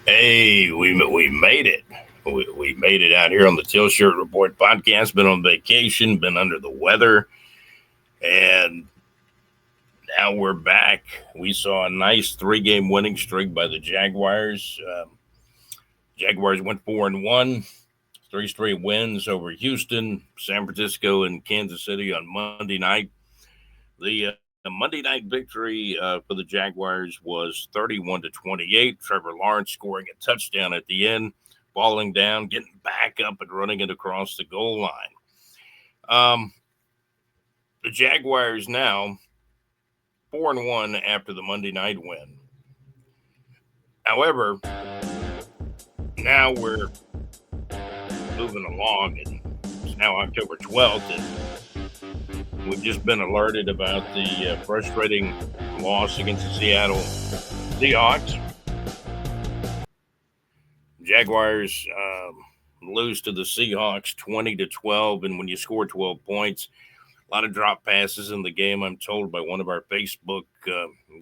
Hey, we made it. We made it out here on the Teal Shirt Report podcast. Been on vacation, been under the weather, and now we're back. We saw a nice three-game winning streak by the Jaguars. Jaguars went 4-1, three straight wins over Houston, San Francisco, and Kansas City on Monday night. The Monday night victory for the Jaguars was 31-28. Trevor Lawrence scoring a touchdown at the end, falling down, getting back up, and running it across the goal line. Um, the Jaguars now 4-1 after the Monday night win. However, now we're moving along, and it's now October 12th, and we've just been alerted about the frustrating loss against the Seattle Seahawks. Jaguars lose to the Seahawks 20-12, and when you score 12 points, a lot of drop passes in the game. I'm told by one of our Facebook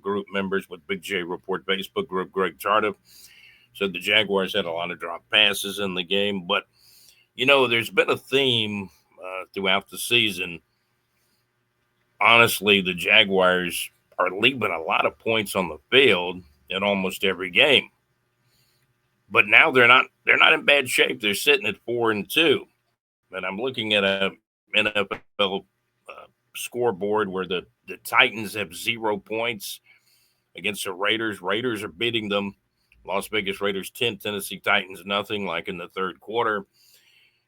group members with Big J Report Facebook group, Greg Tardif, said the Jaguars had a lot of drop passes in the game. But there's been a theme throughout the season. Honestly, the Jaguars are leaving a lot of points on the field in almost every game. But now they're not in bad shape. They're sitting at 4-2. And I'm looking at a NFL scoreboard where the Titans have 0 points against the Raiders. Raiders are beating them. Las Vegas Raiders 10, Tennessee Titans nothing, like in the third quarter.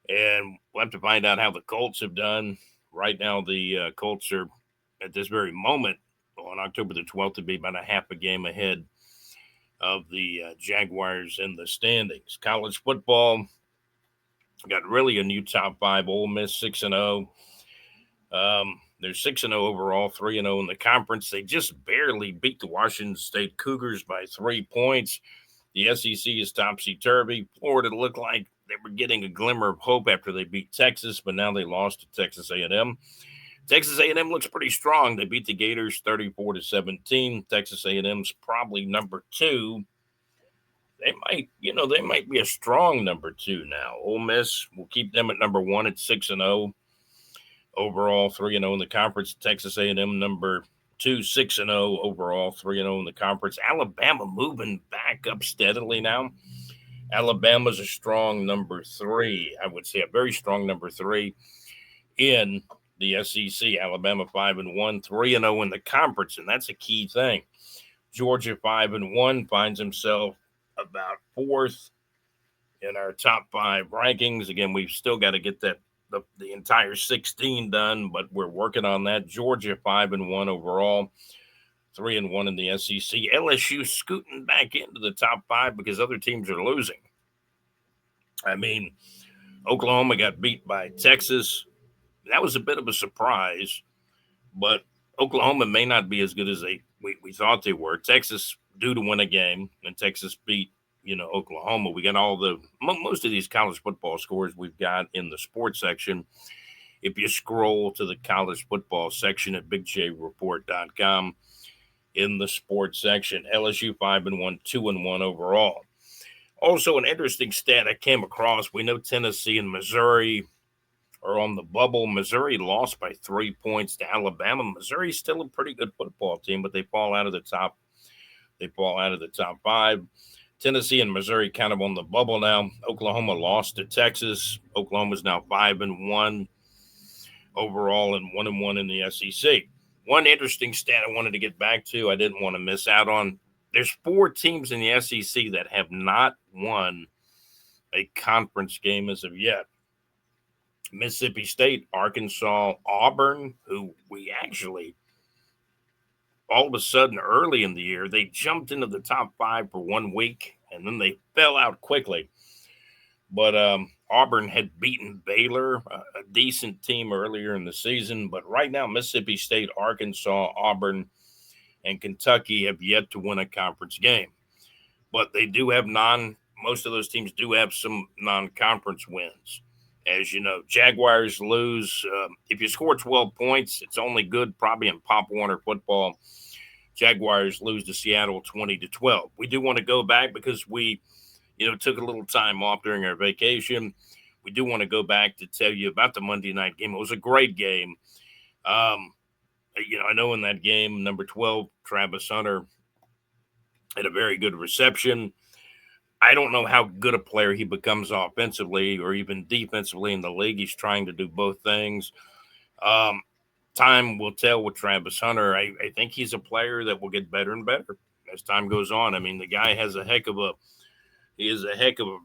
And we'll have to find out how the Colts have done. Right now, the Colts are, at this very moment, on October the 12th, to be about a half a game ahead of the Jaguars in the standings. College football got really a new top five. Ole Miss 6-0. They're 6-0 overall, 3-0 in the conference. They just barely beat the Washington State Cougars by 3 points. The SEC is topsy-turvy. Florida looked like they were getting a glimmer of hope after they beat Texas, but now they lost to Texas A&M. Texas A&M looks pretty strong. They beat the Gators 34-17. Texas A&M's probably number 2. They might be a strong number 2 now. Ole Miss will keep them at number 1 at 6-0. Overall, 3-0 in the conference. Texas A&M number 2, 6-0 overall, 3-0 in the conference. Alabama moving back up steadily now. Alabama's a strong number 3. I would say a very strong number 3 in the SEC. Alabama 5-1, 3-0 in the conference, and that's a key thing. Georgia 5-1 finds himself about 4th in our top 5 rankings. Again, we've still got to get that the entire 16 done, but we're working on that. Georgia 5-1 overall, 3-1 in the SEC. LSU scooting back into the top 5 because other teams are losing. I mean, Oklahoma got beat by Texas. That was a bit of a surprise, but Oklahoma may not be as good as we thought they were. Texas due to win a game, and Texas beat Oklahoma. We got most of these college football scores we've got in the sports section. If you scroll to the college football section at bigjreport.com in the sports section, LSU 5-1, 2-1 overall. Also, an interesting stat I came across. We know Tennessee and Missouri are on the bubble. Missouri lost by 3 points to Alabama. Missouri's still a pretty good football team, but they fall out of the top. They fall out of the top 5. Tennessee and Missouri kind of on the bubble now. Oklahoma lost to Texas. Oklahoma's now 5-1 overall and 1-1 in the SEC. One interesting stat I wanted to get back to, I didn't want to miss out on. There's 4 teams in the SEC that have not won a conference game as of yet. Mississippi State, Arkansas, Auburn, who we actually all of a sudden early in the year, they jumped into the top 5 for 1 week, and then they fell out quickly. But Auburn had beaten Baylor, a decent team earlier in the season. But right now, Mississippi State, Arkansas, Auburn, and Kentucky have yet to win a conference game. But they do have most of those teams do have some non-conference wins. As you know, Jaguars lose. If you score 12 points, it's only good probably in Pop Warner football. Jaguars lose to Seattle 20-12. We do want to go back because we, took a little time off during our vacation. We do want to go back to tell you about the Monday night game. It was a great game. I know in that game, number 12, Travis Hunter, had a very good reception. I don't know how good a player he becomes offensively or even defensively in the league. He's trying to do both things. Time will tell with Travis Hunter. I think he's a player that will get better and better as time goes on. I mean, the guy has a heck of a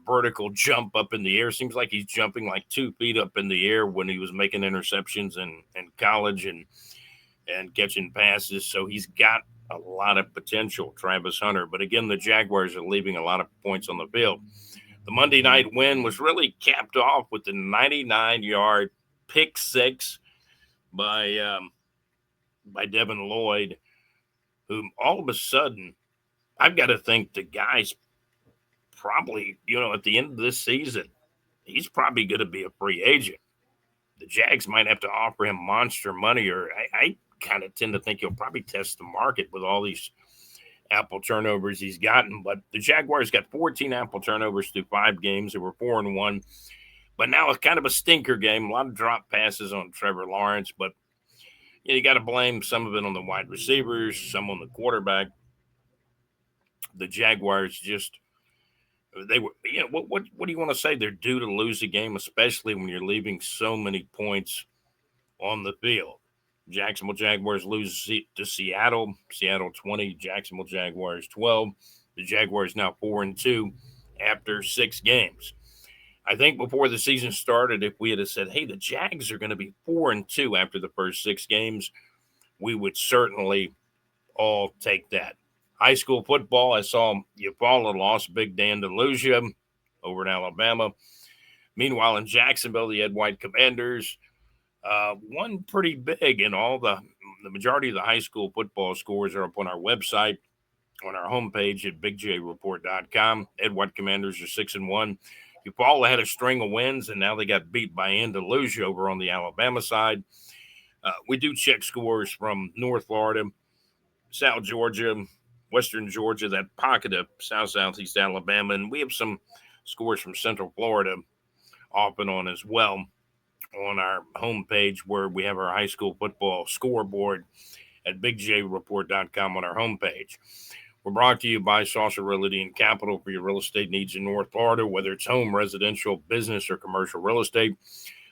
vertical jump up in the air. Seems like he's jumping like 2 feet up in the air when he was making interceptions in college and catching passes. So he's got a lot of potential, Travis Hunter. But again, the Jaguars are leaving a lot of points on the field. The Monday night win was really capped off with the 99-yard pick six by Devin Lloyd, whom all of a sudden, I've got to think the guy's probably, at the end of this season, he's probably going to be a free agent. The Jags might have to offer him monster money, or I kind of tend to think he'll probably test the market with all these apple turnovers he's gotten. But the Jaguars got 14 apple turnovers through 5 games. They were 4-1. But now it's kind of a stinker game. A lot of drop passes on Trevor Lawrence. But you got to blame some of it on the wide receivers, some on the quarterback. The Jaguars just – they were, what do you want to say? They're due to lose a game, especially when you're leaving so many points on the field. Jacksonville Jaguars lose to Seattle. Seattle 20, Jacksonville Jaguars 12. The Jaguars now 4-2 after 6 games. I think before the season started, if we had said, hey, the Jags are going to be 4-2 after the first 6 games, we would certainly all take that. High school football, I saw Eufaula lost Big Dan DeLucia over in Alabama. Meanwhile, in Jacksonville, the Ed White Commanders won pretty big, and all the majority of the high school football scores are up on our website, on our homepage at bigjreport.com. Ed White Commanders are 6-1. Eufaula had a string of wins, and now they got beat by Andalusia over on the Alabama side. We do check scores from North Florida, South Georgia, Western Georgia, that pocket of Southeast Alabama, and we have some scores from Central Florida off and on as well on our homepage, where we have our high school football scoreboard at bigjreport.com on our homepage. We're brought to you by Saucer Realty and Capital for your real estate needs in North Florida, whether it's home, residential, business, or commercial real estate.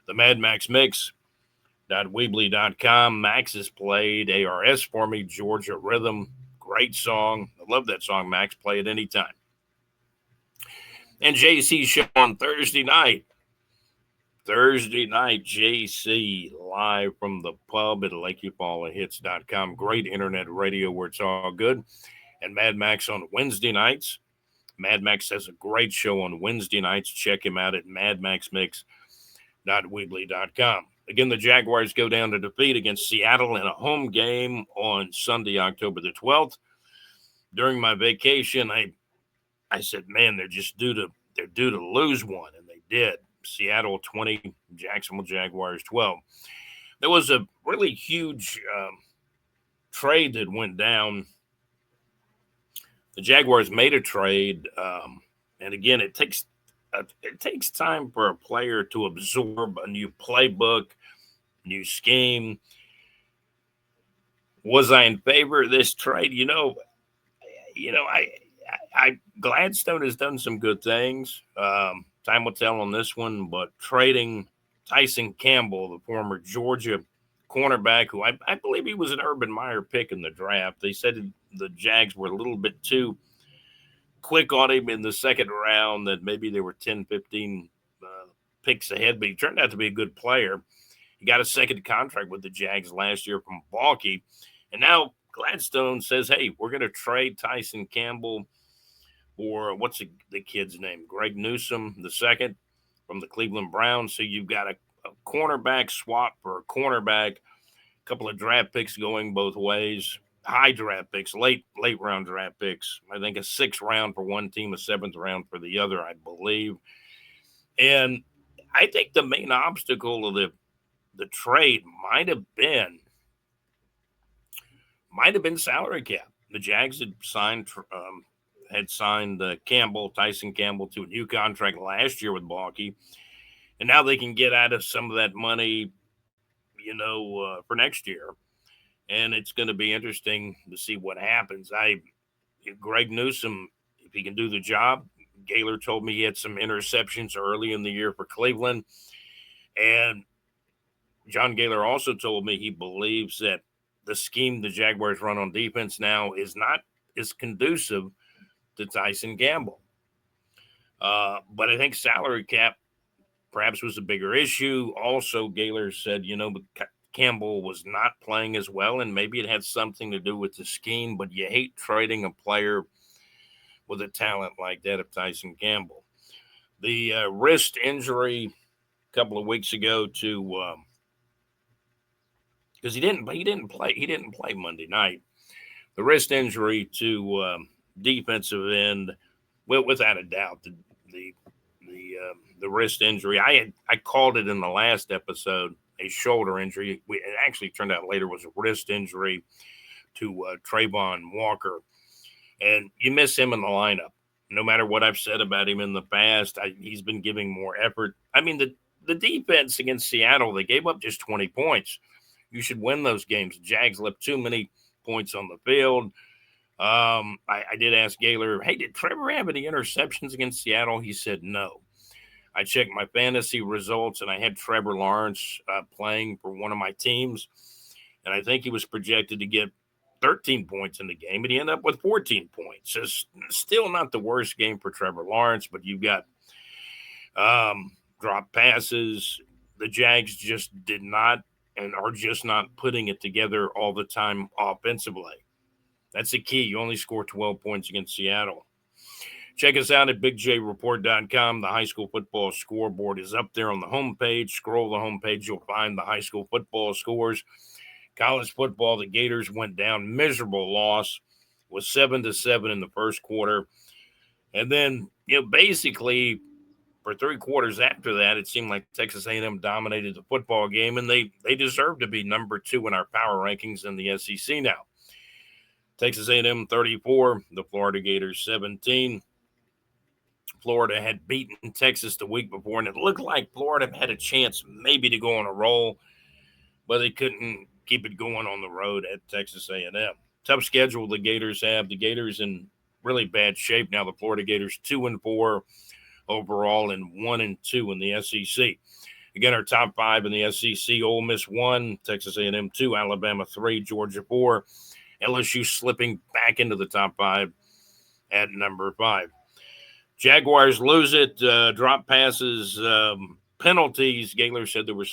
The Mad Max Mix. Weebly.com. Max has played ARS for me, Georgia Rhythm. Great song. I love that song, Max. Play it anytime. And JC show on Thursday night. JC live from the pub at LakeEufaulaHits.com. Great internet radio where it's all good. And Mad Max on Wednesday nights. Mad Max has a great show on Wednesday nights. Check him out at madmaxmix.weebly.com. Again, the Jaguars go down to defeat against Seattle in a home game on Sunday, October the 12th. During my vacation, I said, man, they're due to lose one, and they did. Seattle 20, Jacksonville Jaguars 12. There was a really huge trade that went down. The Jaguars made a trade, and again, it takes time for a player to absorb a new playbook, new scheme. Was I in favor of this trade? Gladstone has done some good things. Time will tell on this one, but trading Tyson Campbell, the former Georgia cornerback, who I believe he was an Urban Meyer pick in the draft. They said the Jags were a little bit too quick on him in the second round, that maybe they were 10, 15 picks ahead, but he turned out to be a good player. He got a second contract with the Jags last year from Balky, and now Gladstone says, hey, we're going to trade Tyson Campbell for, what's the kid's name? Greg Newsome II from the Cleveland Browns. So you've got a cornerback swap for a cornerback, a couple of draft picks going both ways, high draft picks, late round draft picks. I think a 6th round for one team, a 7th round for the other, I believe. And I think the main obstacle of the trade might have been salary cap. the Jags had signed Tyson Campbell, to a new contract last year with Balky, and now they can get out of some of that money, for next year. And it's going to be interesting to see what happens. Greg Newsome, if he can do the job. Gaylor told me he had some interceptions early in the year for Cleveland, and John Gaylor also told me he believes that the scheme the Jaguars run on defense now is not as conducive to Tyson Campbell. But I think salary cap perhaps was a bigger issue. Also, Gaylor said, Campbell was not playing as well, and maybe it had something to do with the scheme, but you hate trading a player with a talent like that of Tyson Campbell. The wrist injury a couple of weeks ago to because he didn't play Monday night. The wrist injury to defensive end, well, without a doubt, the wrist injury. I called it in the last episode a shoulder injury. It actually turned out later was a wrist injury to Trayvon Walker, and you miss him in the lineup. No matter what I've said about him in the past, he's been giving more effort. I mean, the defense against Seattle, they gave up just 20 points. You should win those games. Jags left too many points on the field. I did ask Gaylor, hey, did Trevor have any interceptions against Seattle? He said no. I checked my fantasy results, and I had Trevor Lawrence playing for one of my teams, and I think he was projected to get 13 points in the game, and he ended up with 14 points. It's still not the worst game for Trevor Lawrence, but you've got drop passes. The Jags just did not and are just not putting it together all the time offensively. That's the key. You only score 12 points against Seattle. Check us out at bigjreport.com. The high school football scoreboard is up there on the homepage. Scroll the homepage, you'll find the high school football scores. College football, the Gators went down. Miserable loss. Was 7-7 in the first quarter. And then, basically for 3 quarters after that, it seemed like Texas A&M dominated the football game, and they deserve to be number 2 in our power rankings in the SEC now. Texas A&M 34, the Florida Gators 17. Florida had beaten Texas the week before, and it looked like Florida had a chance maybe to go on a roll, but they couldn't keep it going on the road at Texas A&M. Tough schedule the Gators have. The Gators in really bad shape now. The Florida Gators 2-4 overall and 1-2 in the SEC. Again, our top 5 in the SEC: Ole Miss 1, Texas A&M 2, Alabama 3, Georgia 4. LSU slipping back into the top 5 at number 5. Jaguars lose it, drop passes, penalties. Gaylor said there were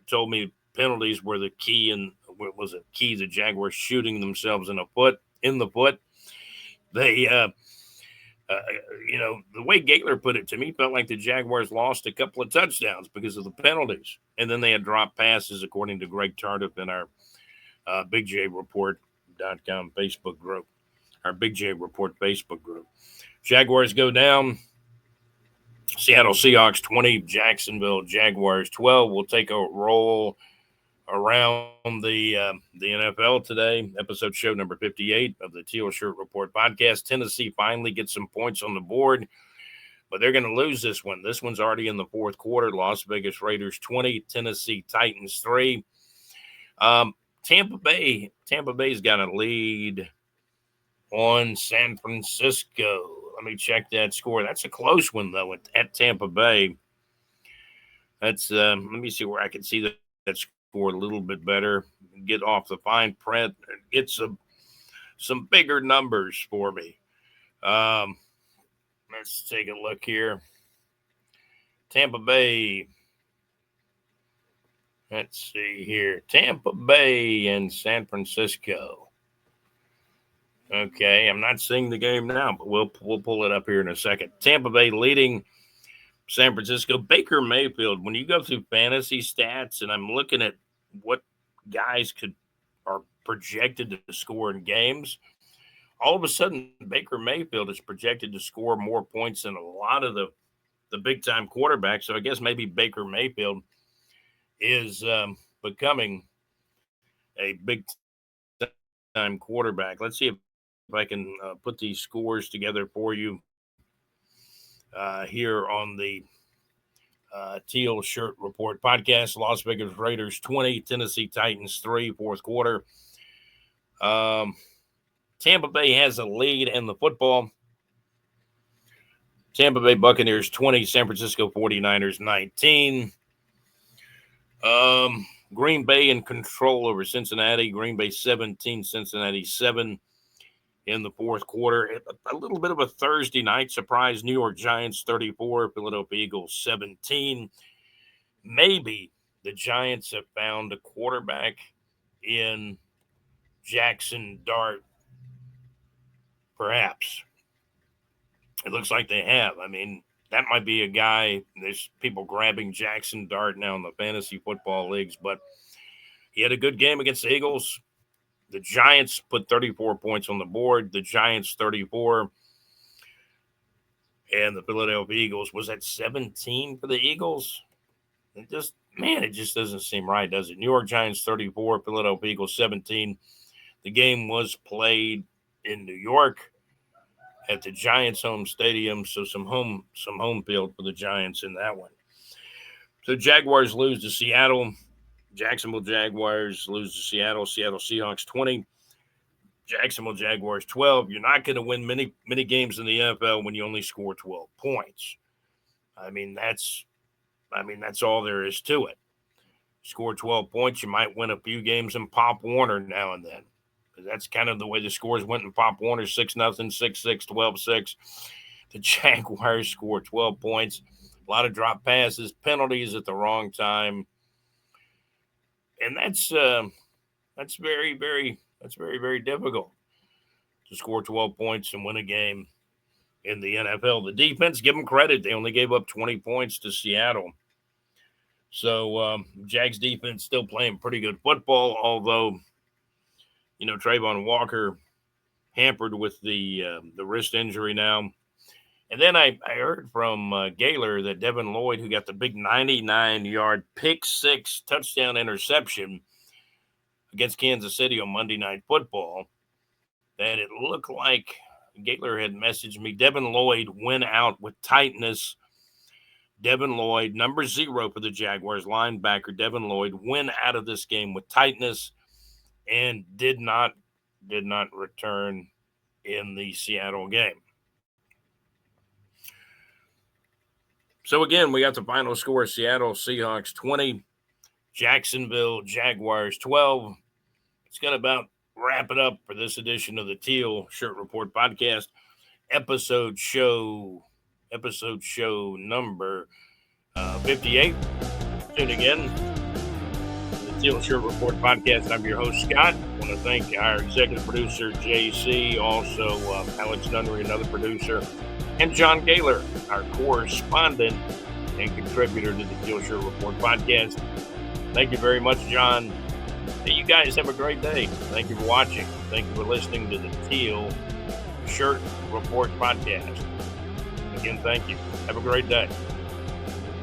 told me penalties were the key, and was a key the Jaguars shooting themselves in the foot. They, the way Gaylor put it to me, felt like the Jaguars lost a couple of touchdowns because of the penalties. And then they had drop passes, according to Greg Tardif in our bigjreport.com Facebook group, our Big J Report Facebook group. Jaguars go down. Seattle Seahawks 20, Jacksonville Jaguars 12. We'll take a roll around the NFL today. Episode show number 58 of the Teal Shirt Report podcast. Tennessee finally gets some points on the board, but they're going to lose this one. This one's already in the fourth quarter. Las Vegas Raiders 20, Tennessee Titans 3. Tampa Bay's got a lead on San Francisco. Let me check that score. That's a close one, though, at Tampa Bay. That's let me see where I can see that score a little bit better. Get off the fine print. Get some bigger numbers for me. Let's take a look here. Tampa Bay. Let's see here. Tampa Bay and San Francisco. Okay, I'm not seeing the game now, but we'll pull it up here in a second. Tampa Bay leading San Francisco. Baker Mayfield, when you go through fantasy stats, and I'm looking at what guys are projected to score in games, all of a sudden Baker Mayfield is projected to score more points than a lot of the big-time quarterbacks. So I guess maybe Baker Mayfield is becoming a big quarterback. Let's see if I can put these scores together for you here on the Teal Shirt Report podcast. Las Vegas Raiders 20, Tennessee Titans 3, fourth quarter. Tampa Bay has a lead in the football. Tampa Bay Buccaneers 20, San Francisco 49ers 19. Green Bay in control over Cincinnati. Green Bay 17, Cincinnati 7 in the fourth quarter. A little bit of a Thursday night surprise. New York Giants 34, Philadelphia Eagles 17. Maybe the Giants have found a quarterback in Jackson Dart. Perhaps. It looks like they have. I mean, that might be a guy. There's people grabbing Jackson Dart now in the fantasy football leagues, but he had a good game against the Eagles. The Giants put 34 points on the board. The Giants 34. And the Philadelphia Eagles was at 17 for the Eagles. It just doesn't seem right, does it? New York Giants 34, Philadelphia Eagles 17. The game was played in New York at the Giants' home stadium, so some home field for the Giants in that one. So Jaguars lose to Seattle. Jacksonville Jaguars lose to Seattle. Seattle Seahawks 20. Jacksonville Jaguars 12. You're not going to win many games in the NFL when you only score 12 points. I mean, that's all there is to it. Score 12 points, you might win a few games in Pop Warner now and then. That's kind of the way the scores went in Pop Warner, 6-0, 6-6, 12-6. The Jaguars scored 12 points. A lot of drop passes, penalties at the wrong time. And that's very, very difficult to score 12 points and win a game in the NFL. The defense, give them credit. They only gave up 20 points to Seattle. So Jags defense still playing pretty good football, although Trayvon Walker hampered with the wrist injury now. And then I heard from Gaylor that Devin Lloyd, who got the big 99-yard pick six touchdown interception against Kansas City on Monday Night Football, that it looked like Gaylor had messaged me. Devin Lloyd went out with tightness. Devin Lloyd, number 0 for the Jaguars, linebacker Devin Lloyd, went out of this game with tightness and did not return in the Seattle game. So again, we got the final score: Seattle Seahawks 20, Jacksonville Jaguars 12. It's going to about wrap it up for this edition of the Teal Shirt Report podcast, episode show number 58. Tune again. Teal Shirt Report podcast. I'm your host, Scott. I want to thank our executive producer, JC, also Alex Nunnery, another producer, and John Gaylor, our correspondent and contributor to the Teal Shirt Report podcast. Thank you very much, John. Hey, you guys have a great day. Thank you for watching. Thank you for listening to the Teal Shirt Report podcast. Again, thank you. Have a great day.